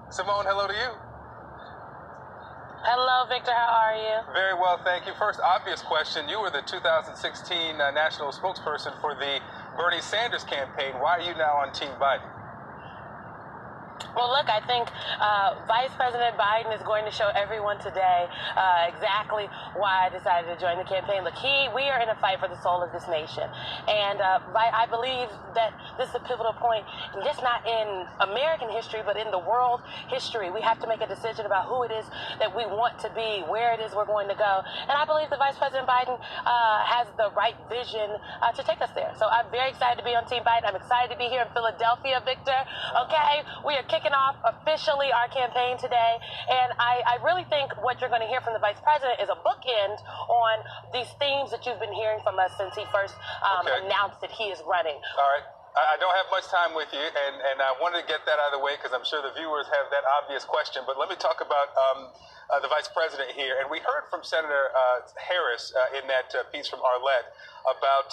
Simone, hello to you. Hello, Victor. How are you? Very well, thank you. First, obvious question. You were the 2016 national spokesperson for the Bernie Sanders campaign. Why are you now on Team Biden? Well, look, I think Vice President Biden is going to show everyone today exactly why I decided to join the campaign. Look, we are in a fight for the soul of this nation. And I believe that this is a pivotal point, just not in American history, but in the world history. We have to make a decision about who it is that we want to be, where it is we're going to go. And I believe that Vice President Biden has the right vision to take us there. So I'm very excited to be on Team Biden. I'm excited to be here in Philadelphia, Victor. Okay, we are kicking off officially our campaign today, and I really think what you're going to hear from the Vice President is a bookend on these themes that you've been hearing from us since he first announced that he is running. All right. I don't have much time with you, and I wanted to get that out of the way because I'm sure the viewers have that obvious question. But let me talk about the Vice President here. And we heard from Senator Harris in that piece from Arlette about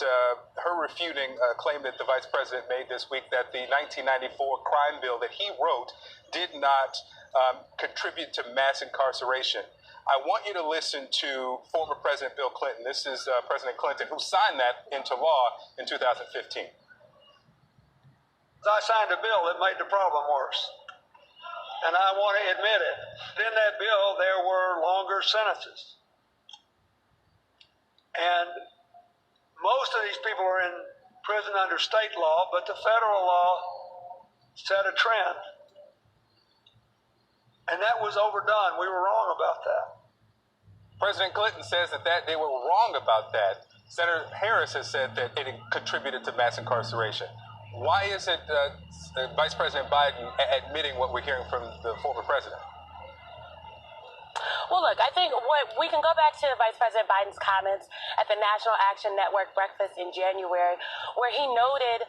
her refuting a claim that the Vice President made this week that the 1994 crime bill that he wrote did not contribute to mass incarceration. I want you to listen to former President Bill Clinton. This is President Clinton, who signed that into law in 2015. I signed a bill that made the problem worse. And I want to admit it. In that bill, there were longer sentences. And most of these people are in prison under state law, but the federal law set a trend. And that was overdone. We were wrong about that. President Clinton says that they were wrong about that. Senator Harris has said that it contributed to mass incarceration. Why is it Vice President Biden admitting what we're hearing from the former president? Well, look, I think we can go back to Vice President Biden's comments at the National Action Network breakfast in January, where he noted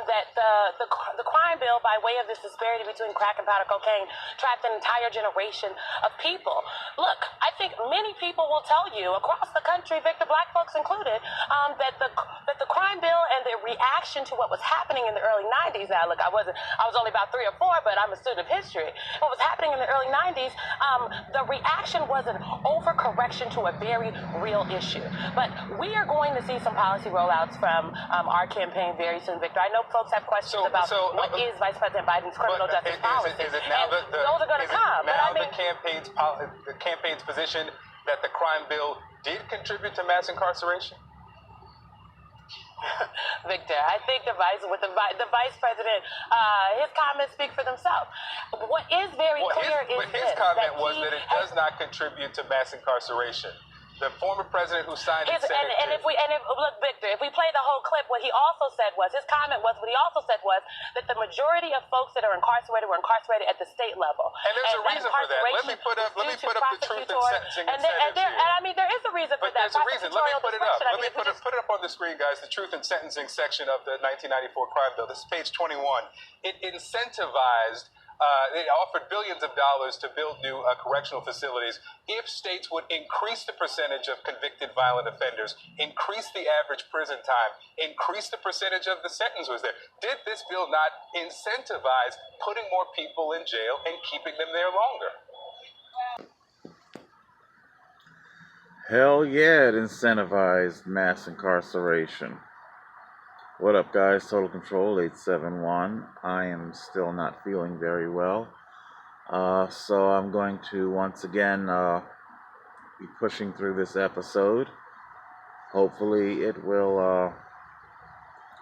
that the crime bill, by way of this disparity between crack and powder cocaine, trapped an entire generation of people. Look, I think many people will tell you across the country, Victor, black folks included, that the crime bill and the reaction to what was happening in the early 90s. Now, look, I was only about 3 or 4, but I'm a student of history. What was happening in the early 90s, the reaction was an overcorrection to a very real issue. But we are going to see some policy rollouts from our campaign very soon, Victor. I know folks have questions about what is Vice President Biden's criminal justice policy. Is it now those are going to come. Now the campaign's position that the crime bill did contribute to mass incarceration? Victor, I think the Vice President, his comments speak for themselves. What is very clear is his comment was that it does not contribute to mass incarceration. The former president who signed it said look, Victor, if we play the whole clip, what he also said was, his comment was, what he also said was that the majority of folks that are incarcerated were incarcerated at the state level. And there's a reason for that. Let me put up the Truth in Sentencing incentives here. And I mean, there is a reason for that. There's a reason. Let me put it up. Let me put it up on the screen, guys. The Truth in Sentencing section of the 1994 crime bill. This is page 21. It incentivized. They offered billions of dollars to build new correctional facilities if states would increase the percentage of convicted violent offenders, increase the average prison time, increase the percentage of the sentence was there. Did this bill not incentivize putting more people in jail and keeping them there longer? Hell yeah, it incentivized mass incarceration. What up, guys? Total Control 871. I am still not feeling very well. So I'm going to once again be pushing through this episode. Hopefully it will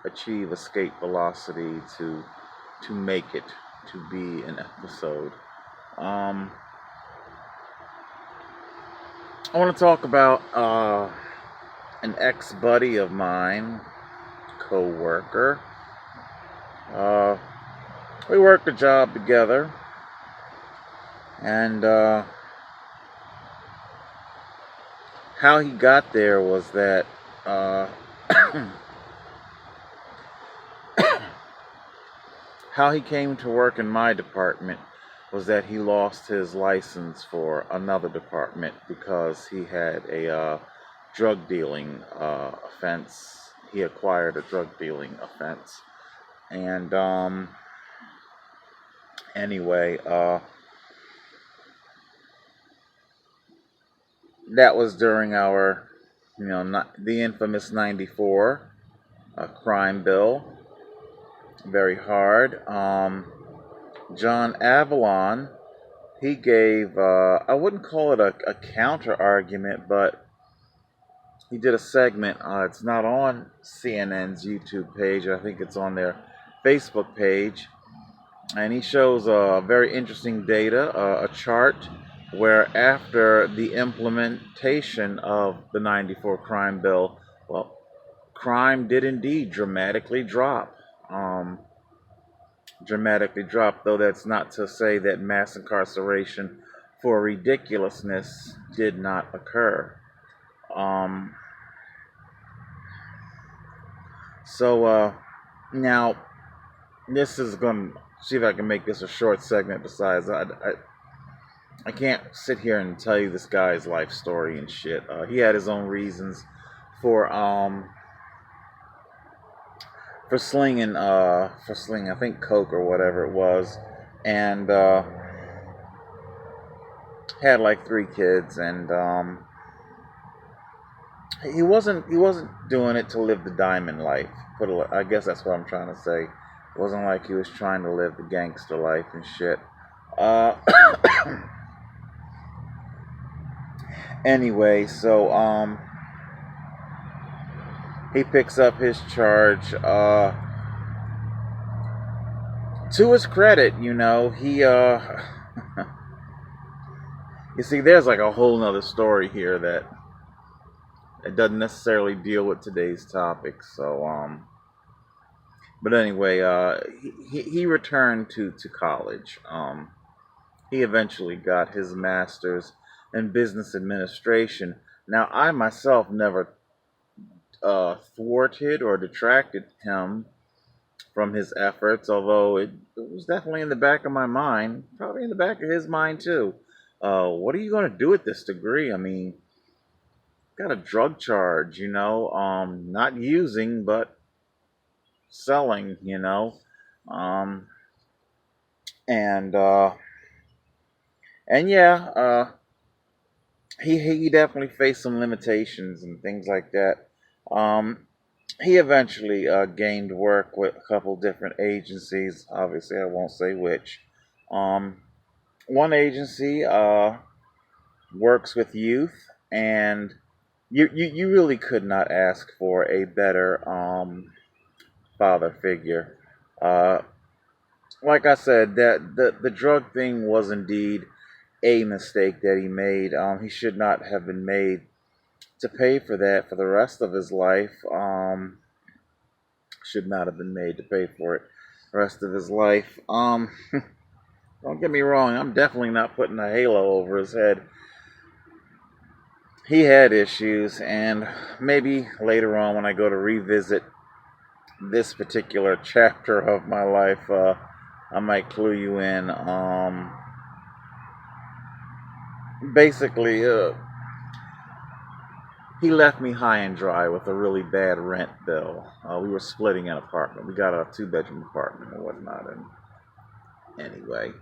achieve escape velocity to make it to be an episode. I want to talk about an ex-buddy of mine, co-worker. We worked a job together, and how he got there was that how he came to work in my department was that he lost his license for another department because he had a drug dealing offense. He acquired a drug dealing offense, and Anyway, that was during our, not the infamous '94 crime bill. Very hard. John Avalon, he gave, I wouldn't call it a counter argument, but he did a segment. It's not on CNN's YouTube page. I think it's on their Facebook page. And he shows very interesting data, a chart where after the implementation of the '94 crime bill, well, crime did indeed dramatically drop. Though that's not to say that mass incarceration for ridiculousness did not occur. So now this is going to see if I can make this a short segment. Besides, I can't sit here and tell you this guy's life story and shit. He had his own reasons for slinging I think coke or whatever it was, and had like 3 kids, and he wasn't doing it to live the diamond life. I guess that's what I'm trying to say. It wasn't like he was trying to live the gangster life and shit. Anyway, so he picks up his charge. To his credit, he you see, there's like a whole nother story here that it doesn't necessarily deal with today's topic. So but anyway, he returned to college. He eventually got his master's in business administration. Now, I myself never thwarted or detracted him from his efforts, although it was definitely in the back of my mind, probably in the back of his mind too. What are you going to do with this degree? I mean, got a drug charge, not using but selling, and yeah, he definitely faced some limitations and things like that. He eventually gained work with a couple different agencies. Obviously, I won't say which. One agency works with youth, and you really could not ask for a better father figure. Like I said, that the drug thing was indeed a mistake that he made. He should not have been made to pay for that for the rest of his life. Should not have been made to pay for it the rest of his life. Don't get me wrong, I'm definitely not putting a halo over his head. He had issues, and maybe later on when I go to revisit this particular chapter of my life, I might clue you in. Basically, he left me high and dry with a really bad rent bill. We were splitting an apartment. We got a 2-bedroom apartment and whatnot. And anyway,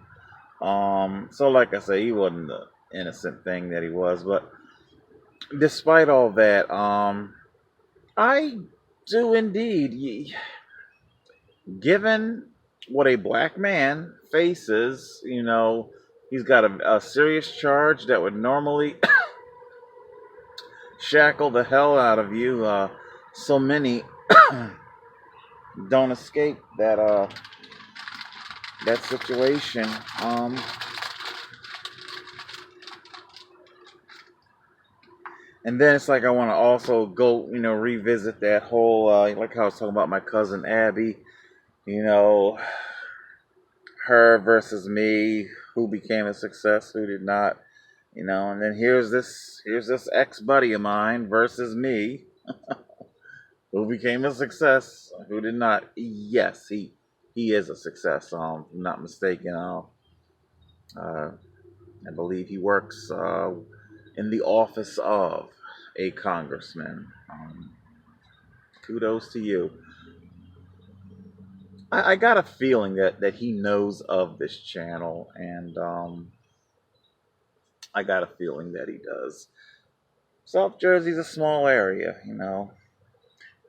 so like I say, he wasn't the innocent thing that he was. But despite all that, I do indeed, given what a black man faces, he's got a serious charge that would normally shackle the hell out of you. So many don't escape that situation. And then it's like I want to also go, revisit that whole, like how I was talking about my cousin Abby, her versus me, who became a success, who did not, and then here's this ex-buddy of mine versus me, who became a success, who did not. Yes, he is a success, if I'm not mistaken. I believe he works in the office of a congressman. Kudos to you. I got a feeling that he knows of this channel, and I got a feeling that he does. South Jersey's a small area, you know.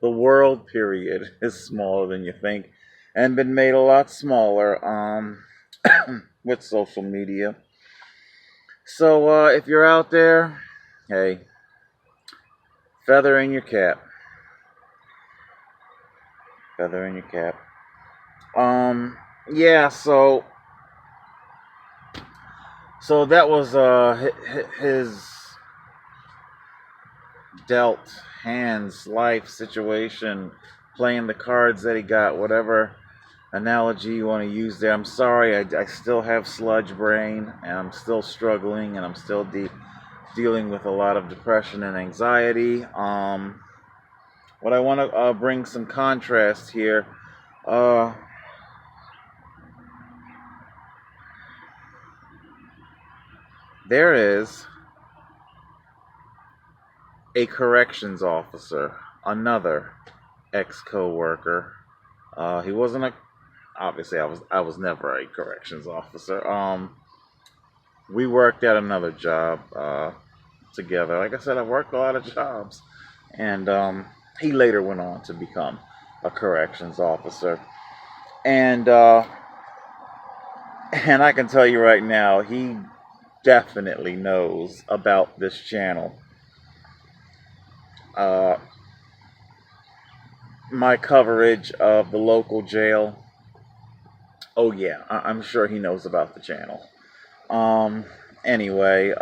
The world, period, is smaller than you think, and been made a lot smaller with social media. So if you're out there, hey, feather in your cap. Feather in your cap. Yeah, so that was his dealt hands life situation, playing the cards that he got, whatever analogy you want to use there. I'm sorry, I still have sludge brain, and I'm still struggling, and I'm still dealing with a lot of depression and anxiety. What I want to bring some contrast here. There is a corrections officer, another ex-co-worker. He wasn't obviously I was never a corrections officer. We worked at another job together. Like I said, I worked a lot of jobs, and he later went on to become a corrections officer. And I can tell you right now, he definitely knows about this channel. My coverage of the local jail. Oh yeah, I'm sure he knows about the channel. Anyway,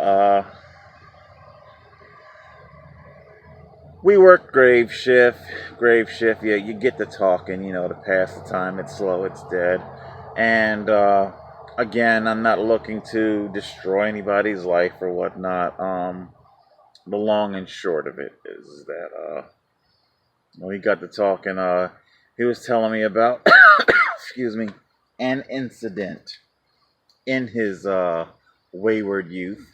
we work grave shift. Yeah, you get to talking, you know, to pass the time. It's slow, it's dead. And again, I'm not looking to destroy anybody's life or whatnot. The long and short of it is that when we got to talking, he was telling me about excuse me, an incident in his wayward youth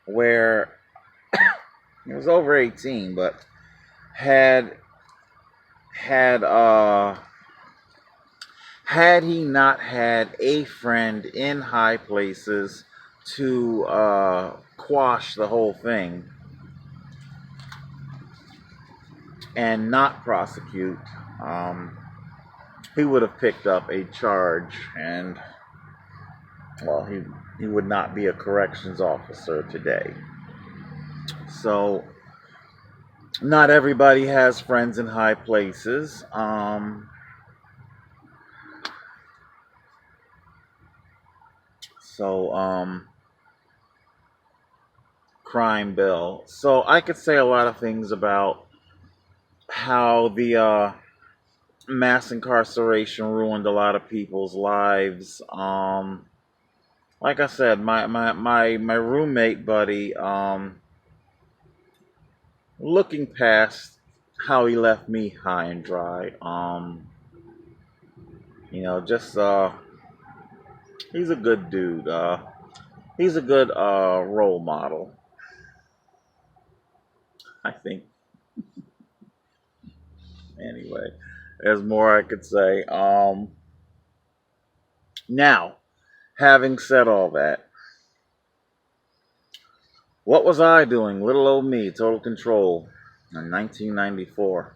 where he was over 18, but had he not had a friend in high places to quash the whole thing and not prosecute, he would have picked up a charge, and well, he would not be a corrections officer today. So not everybody has friends in high places. Crime bill. So I could say a lot of things about how the mass incarceration ruined a lot of people's lives. Like I said, my roommate buddy, looking past how he left me high and dry, you know, just he's a good dude. He's a good role model, I think. Anyway, there's more I could say. Now, having said all that, what was I doing? Little old me, Total Control, in 1994.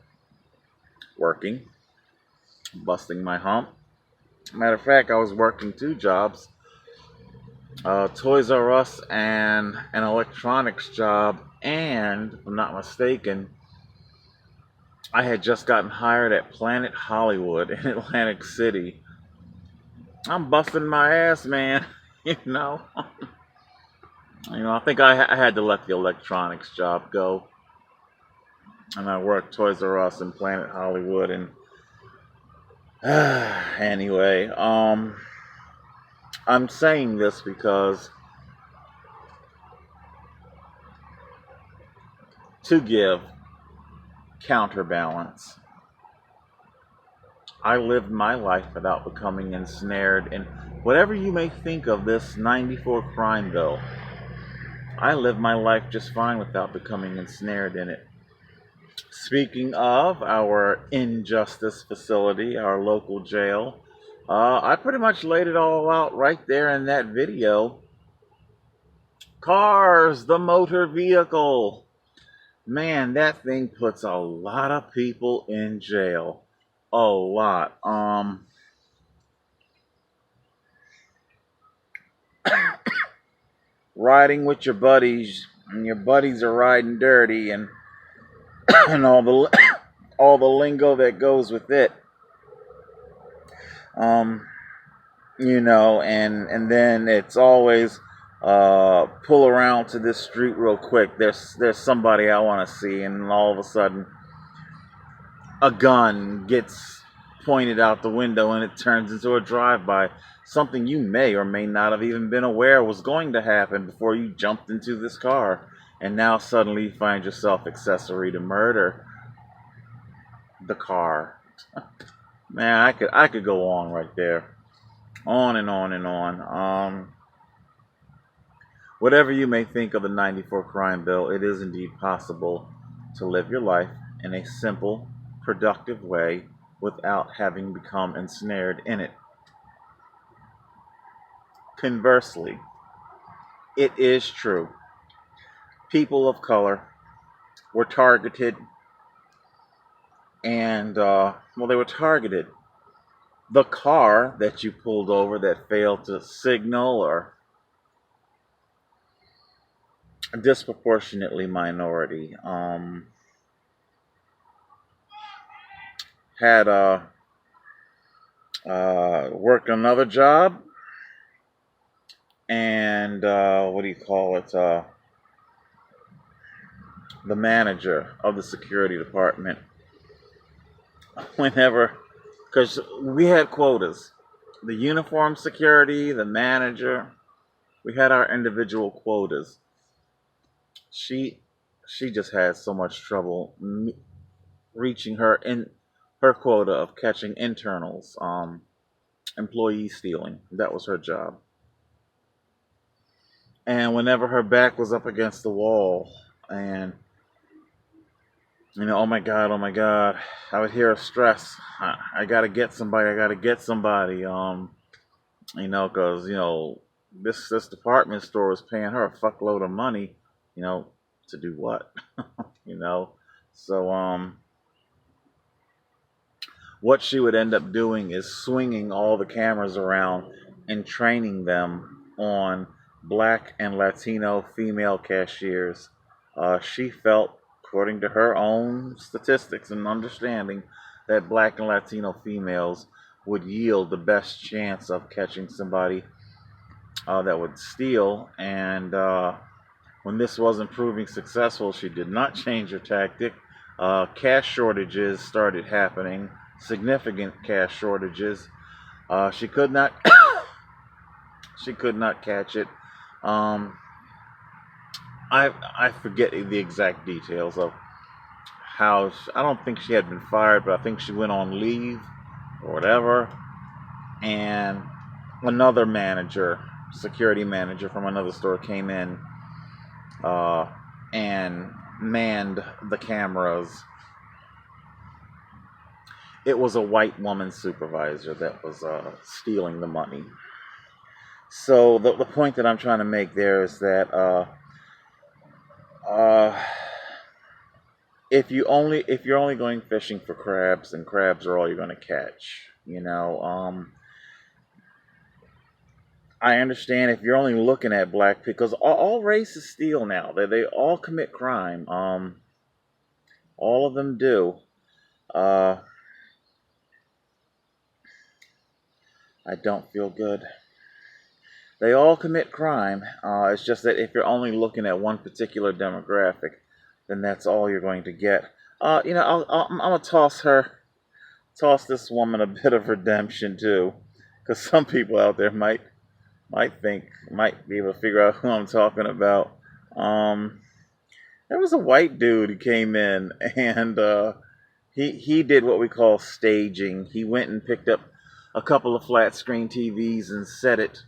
Working, busting my hump. Matter of fact, I was working 2 jobs. Toys R Us and an electronics job, and if I'm not mistaken, I had just gotten hired at Planet Hollywood in Atlantic City. I'm busting my ass, man. You know, I think I had to let the electronics job go, and I worked Toys R Us and Planet Hollywood. And anyway, I'm saying this because to give counterbalance, I lived my life without becoming ensnared in whatever you may think of this 94 crime bill. I lived my life just fine without becoming ensnared in it. Speaking of our injustice facility, our local jail, I pretty much laid it all out right there in that video. Cars, the motor vehicle. Man, that thing puts a lot of people in jail. A lot. Riding with your buddies, and your buddies are riding dirty, and and all the lingo that goes with it. And then it's always pull around to this street real quick. There's somebody I want to see, and all of a sudden a gun gets pointed out the window and it turns into a drive-by. Something you may or may not have even been aware was going to happen before you jumped into this car. And now suddenly you find yourself accessory to murder the car. Man, I could go on right there. On and on and on. Whatever you may think of the 94 crime bill, it is indeed possible to live your life in a simple, productive way without having become ensnared in it. Conversely, it is true. People of color were targeted, and they were targeted. The car that you pulled over that failed to signal, or disproportionately minority, had worked another job, and the manager of the security department, because we had quotas, the uniform security, the manager, we had our individual quotas. She just had so much trouble reaching her quota of catching internals, employee stealing. That was her job. And whenever her back was up against the wall, and oh my God, I would hear her stress. I gotta get somebody. Because this department store was paying her a fuckload of money. To do what? So what she would end up doing is swinging all the cameras around and training them on Black and Latino female cashiers. She felt, according to her own statistics and understanding, that Black and Latino females would yield the best chance of catching somebody that would steal. And when this wasn't proving successful, she did not change her tactic. Cash shortages started happening, significant cash shortages. She could not catch it. I forget the exact details of how. I don't think she had been fired, but I think she went on leave or whatever. And another manager, security manager from another store, came in and manned the cameras. It was a white woman supervisor that was stealing the money. So the point that I'm trying to make there is that if you're only going fishing for crabs, and crabs are all you're going to catch, I understand if you're only looking at black people, because all races steal now. They all commit crime. All of them do. I don't feel good. They all commit crime. It's just that if you're only looking at one particular demographic, then that's all you're going to get. I'm gonna toss this woman a bit of redemption too, because some people out there might be able to figure out who I'm talking about. There was a white dude who came in, and he did what we call staging. He went and picked up a couple of flat screen TVs and set it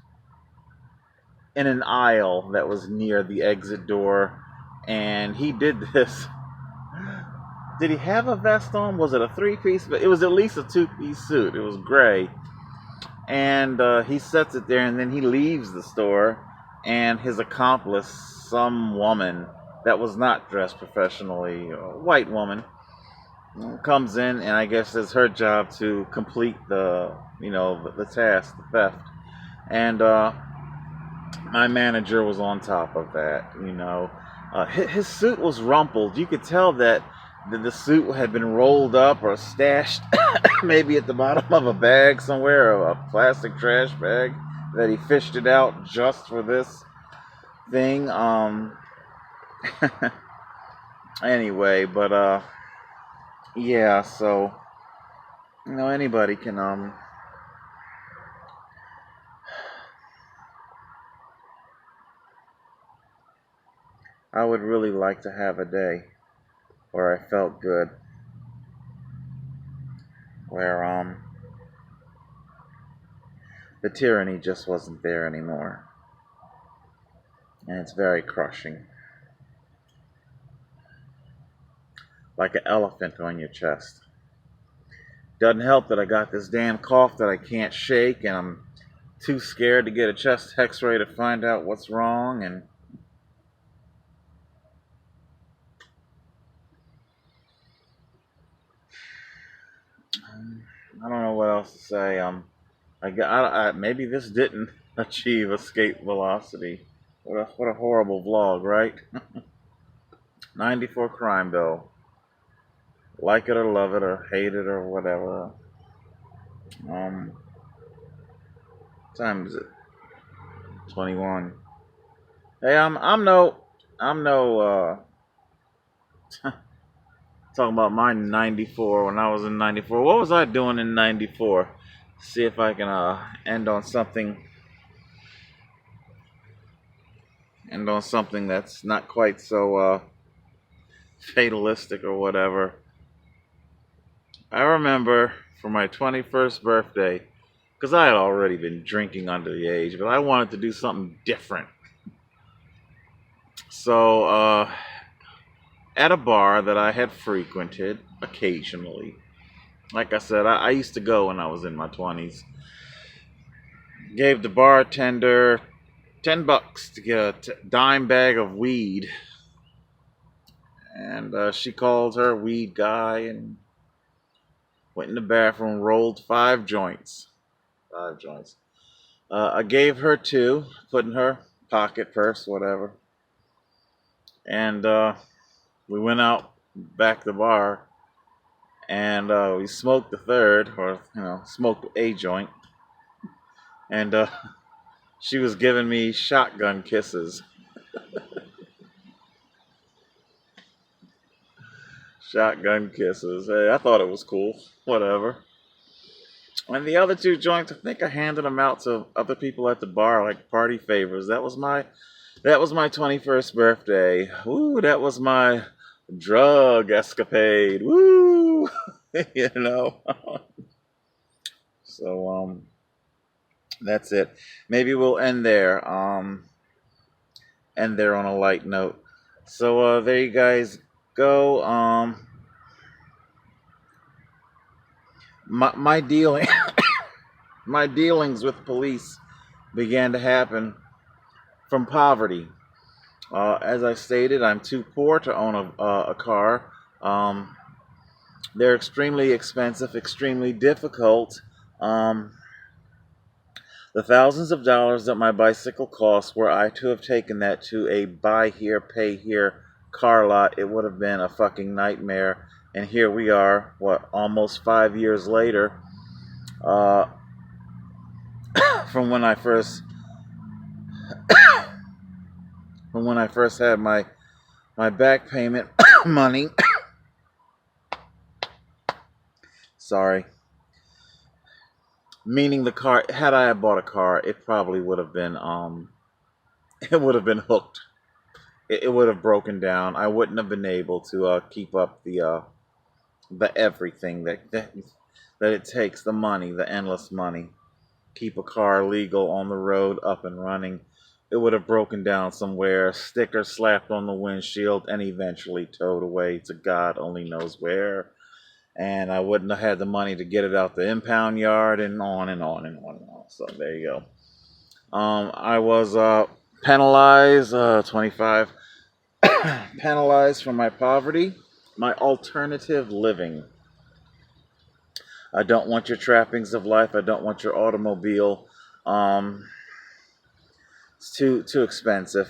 in an aisle that was near the exit door. And he did this did he have a vest on? Was it a three-piece? It was at least a two-piece suit. It was gray. And he sets it there, and then he leaves the store, and his accomplice, some woman that was not dressed professionally, a white woman, comes in, and I guess it's her job to complete the task, the theft. And my manager was on top of that. His suit was rumpled. You could tell that the suit had been rolled up or stashed maybe at the bottom of a bag somewhere, or a plastic trash bag, that he fished it out just for this thing. Anyway, but yeah, so anybody can I would really like to have a day where I felt good, where the tyranny just wasn't there anymore. And it's very crushing. Like an elephant on your chest. Doesn't help that I got this damn cough that I can't shake, and I'm too scared to get a chest x-ray to find out what's wrong, and I don't know what else to say. Maybe this didn't achieve escape velocity. What a horrible vlog, right? 94 Crime Bill. Like it or love it or hate it or whatever. What time is it? 21. Hey, I'm no talking about my 94 when I was in 94. What was I doing in 94? See if I can end on something that's not quite so fatalistic or whatever. I remember for my 21st birthday, because I had already been drinking under the age, but I wanted to do something different. So at a bar that I had frequented occasionally. Like I said, I used to go when I was in my 20s. Gave the bartender $10 to get a dime bag of weed. And she called her weed guy and went in the bathroom, rolled 5 joints. 5 joints. I gave her 2, put in her pocket, purse, whatever. And we went out back to the bar, and we smoked the third, or smoked a joint, and she was giving me shotgun kisses. Shotgun kisses. Hey, I thought it was cool. Whatever. And the other 2 joints, I think I handed them out to other people at the bar, like party favors. That was my 21st birthday. Ooh, that was my drug escapade. Woo! So that's it. Maybe we'll end there. End there on a light note. So there you guys go. My dealing my dealings with police began to happen from poverty. As I stated, I'm too poor to own a car. They're extremely expensive, extremely difficult. The thousands of dollars that my bicycle cost, were I to have taken that to a buy here, pay here car lot, it would have been a fucking nightmare. And here we are, almost 5 years later, from when I first had my back payment money. Sorry. Meaning the car, had I bought a car, it probably would have been hooked. It would have broken down. I wouldn't have been able to keep up the everything that it takes, the money, the endless money. Keep a car legal on the road, up and running, it would have broken down somewhere, sticker slapped on the windshield, and eventually towed away to God only knows where. And I wouldn't have had the money to get it out the impound yard, and on and on and on and on. So there you go. I was penalized, 25, penalized for my poverty, my alternative living. I don't want your trappings of life. I don't want your automobile. It's too expensive.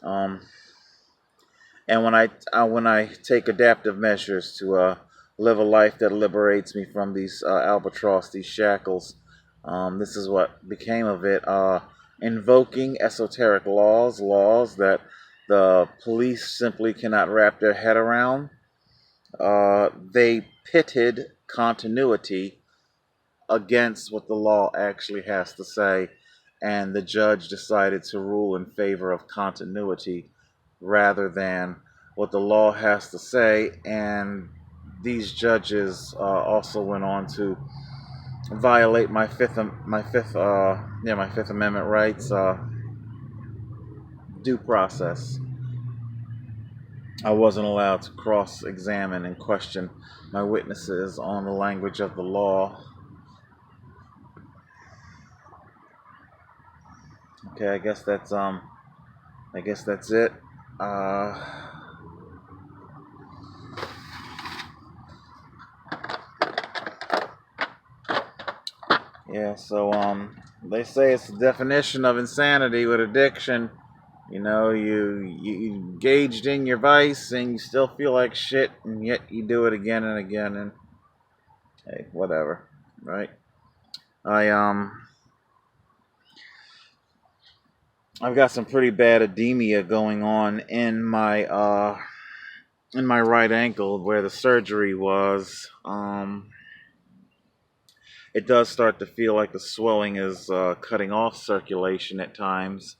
And when I take adaptive measures to live a life that liberates me from these albatross, these shackles, this is what became of it. Invoking esoteric laws that the police simply cannot wrap their head around. They pitted continuity against what the law actually has to say, and the judge decided to rule in favor of continuity rather than what the law has to say. And these judges also went on to violate my Fifth Amendment rights, due process. I wasn't allowed to cross-examine and question my witnesses on the language of the law. Okay, I guess that's it. Yeah, so they say it's the definition of insanity with addiction. You know, you engaged in your vice and you still feel like shit, and yet you do it again and again, and hey, whatever, right? I've got some pretty bad edema going on in my right ankle where the surgery was. It does start to feel like the swelling is cutting off circulation at times.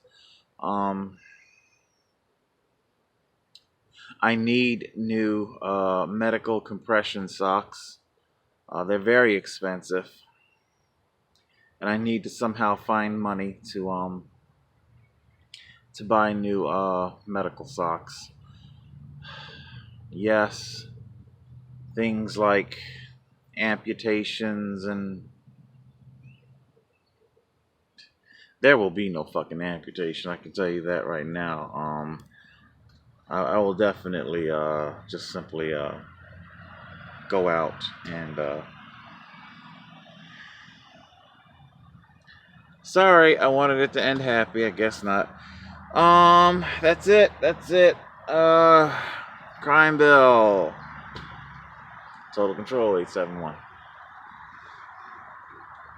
I need new medical compression socks. They're very expensive, and I need to somehow find money to buy new medical socks. Yes, things like amputations, and there will be no fucking amputation, I can tell you that right now. I will definitely just simply go out and sorry, I wanted it to end happy, I guess not. That's it. Crime Bill. Total Control 871.